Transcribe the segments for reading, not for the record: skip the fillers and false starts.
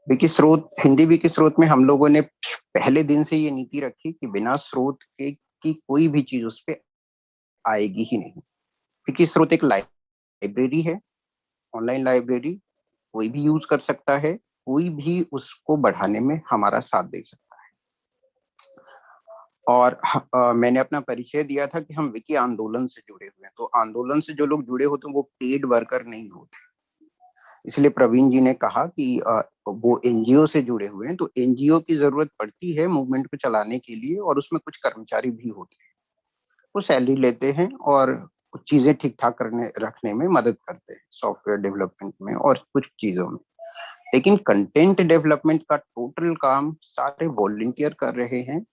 विकी स्रोत, हिंदी विकी स्रोत में हम लोगों ने पहले दिन से ये नीति रखी कि बिना स्रोत के की कोई भी चीज उस पे आएगी ही नहीं। विकी स्रोत एक लाइब्रेरी है, ऑनलाइन लाइब्रेरी, कोई भी यूज कर सकता है, कोई भी उसको बढ़ाने में हमारा साथ दे सकता है। और मैंने अपना परिचय दिया था कि हम विकी आंदोलन से जुड़े हुए हैं, तो आंदोलन से जो लोग जुड़े होते हैं वो पेड वर्कर नहीं होते। इसलिए प्रवीण जी ने कहा कि वो एनजीओ से जुड़े हुए हैं, तो एनजीओ की जरूरत पड़ती है मूवमेंट को चलाने के लिए, और उसमें कुछ कर्मचारी भी होते हैं, वो सैलरी लेते हैं और कुछ चीजें ठीक ठाक करने रखने में मदद करते हैं, सॉफ्टवेयर डेवलपमेंट में और कुछ चीजों में। लेकिन कंटेंट डेवलपमेंट का टोटल काम सारे वॉलंटियर कर रहे हैं,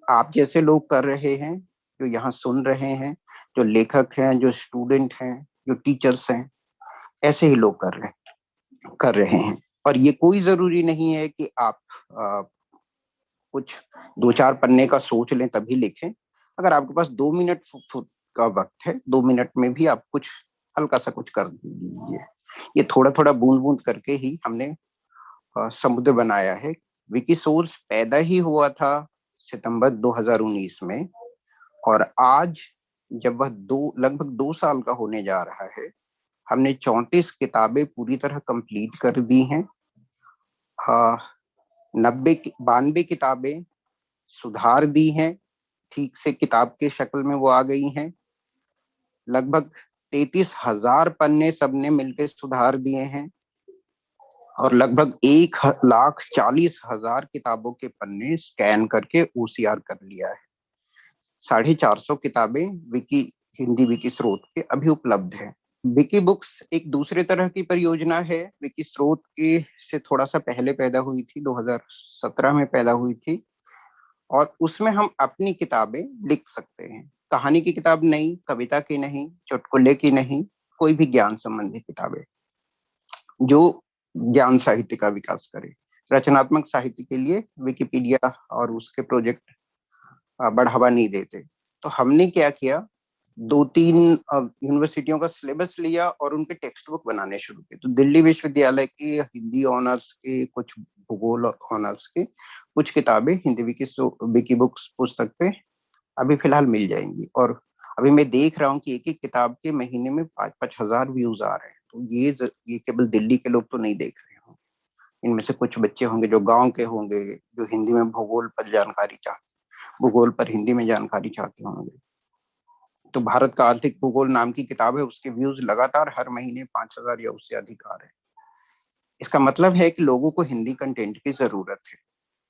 आप जैसे लोग कर रहे हैं, जो यहाँ सुन रहे हैं, जो लेखक हैं, जो स्टूडेंट हैं, जो टीचर्स हैं, ऐसे ही लोग कर रहे हैं। और ये कोई जरूरी नहीं है कि आप आ, कुछ 2-4 पन्ने का सोच लें तभी लिखें। अगर आपके पास 2 मिनट का वक्त है, 2 मिनट में भी आप कुछ हल्का सा कुछ कर दीजिए। ये थोड़ा थोड़ा बूंद बूंद करके ही हमने समुद्र बनाया है। विकिसोर्स पैदा ही हुआ था सितंबर 2019 में, और आज जब वह लगभग 2 साल का होने जा रहा है, हमने 34 किताबें पूरी तरह कंप्लीट कर दी हैं। 92 किताबें सुधार दी हैं, ठीक से किताब के शक्ल में वो आ गई हैं। लगभग 33,000 पन्ने सबने मिलकर सुधार दिए हैं, और लगभग 1,40,000 किताबों के पन्ने स्कैन करके ओसीआर कर लिया है। 450 किताबें विकी हिंदी विकी स्रोत के अभी उपलब्ध है। विकी बुक्स एक दूसरे तरह की परियोजना है, विकी स्रोत के से थोड़ा सा पहले पैदा हुई थी, 2017 में पैदा हुई थी, और उसमें हम अपनी किताबें लिख सकते हैं। कहानी की किताब नहीं, कविता की नहीं, चुटकुले की नहीं, कोई भी ज्ञान संबंधी किताबें जो ज्ञान साहित्य का विकास करे। रचनात्मक साहित्य के लिए विकिपीडिया और उसके प्रोजेक्ट बढ़ावा नहीं देते। तो हमने क्या किया, 2-3 यूनिवर्सिटियों का सिलेबस लिया और उनके टेक्स्ट बुक बनाने शुरू किए। तो दिल्ली विश्वविद्यालय की हिंदी ऑनर्स के, कुछ भूगोल ऑनर्स की कुछ किताबें हिंदी विकी बुक्स पुस्तक पे अभी फिलहाल मिल जाएंगी। और अभी मैं देख रहा हूँ कि एक एक किताब के महीने में 5-5 हजार व्यूज आ रहे हैं। तो ये केवल दिल्ली के लोग तो नहीं देख रहे होंगे, इनमें से कुछ बच्चे होंगे जो गांव के होंगे, जो हिंदी में भूगोल पर हिंदी में जानकारी चाहते होंगे। तो भारत का आर्थिक भूगोल नाम की किताब है, उसके व्यूज लगातार हर महीने 5,000 या उससे अधिक आ रहे हैं। इसका मतलब है कि लोगों को हिंदी कंटेंट की जरूरत है।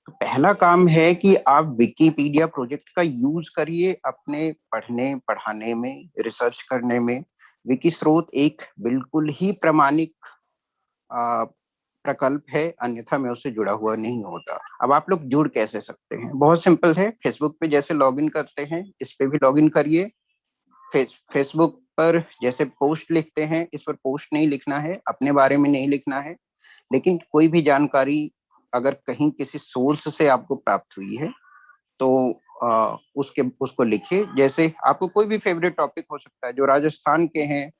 तो पहला काम है कि आप विकिपीडिया प्रोजेक्ट का यूज करिए अपने पढ़ने पढ़ाने में, रिसर्च करने में। विकी स्रोत एक बिल्कुल ही प्रमाणिक प्रकल्प है, अन्यथा मैं उससे जुड़ा हुआ नहीं होता। अब आप लोग जुड़ कैसे सकते हैं? बहुत सिंपल है, फेसबुक पे जैसे लॉगिन करते हैं इस पे भी लॉगिन करिए। फेसबुक पर जैसे पोस्ट लिखते हैं, इस पर पोस्ट नहीं लिखना है, अपने बारे में नहीं लिखना है, लेकिन कोई भी जानकारी अगर कहीं किसी सोर्स से आपको प्राप्त हुई है तो उसको लिखिए। जैसे आपको कोई भी फेवरेट टॉपिक हो सकता है, जो राजस्थान के हैं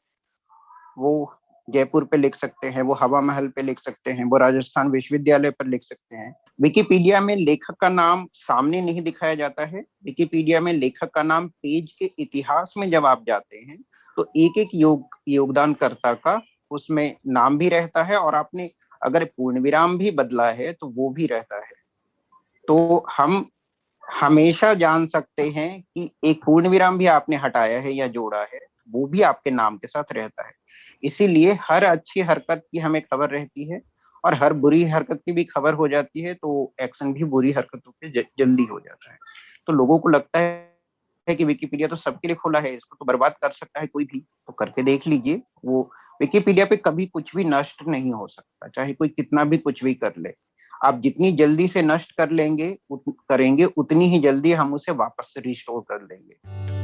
वो जयपुर पे लिख सकते हैं, वो हवा महल पे लिख सकते हैं, वो राजस्थान विश्वविद्यालय पर लिख सकते हैं। विकिपीडिया में लेखक का नाम सामने नहीं दिखाया जाता है। विकिपीडिया में लेखक का नाम पेज के इतिहास में जब आप जाते हैं तो एक एक योगदानकर्ता का उसमें नाम भी रहता है, और आपने अगर पूर्ण विराम भी बदला है तो वो भी रहता है। तो हम हमेशा जान सकते हैं कि एक पूर्ण विराम भी आपने हटाया है या जोड़ा है, वो भी आपके नाम के साथ रहता है। इसीलिए हर अच्छी हरकत की हमें खबर रहती है, और हर बुरी हरकत की भी खबर हो जाती है, तो एक्शन भी बुरी हरकतों पे जल्दी हो जाता है। तो लोगों को लगता है कि विकिपीडिया तो सबके लिए खुला है, इसको तो बर्बाद कर सकता है कोई भी, तो करके देख लीजिए। वो विकिपीडिया पे कभी कुछ भी नष्ट नहीं हो सकता, चाहे कोई कितना भी कुछ भी कर ले। आप जितनी जल्दी से नष्ट करेंगे उतनी ही जल्दी हम उसे वापस से रिस्टोर कर लेंगे।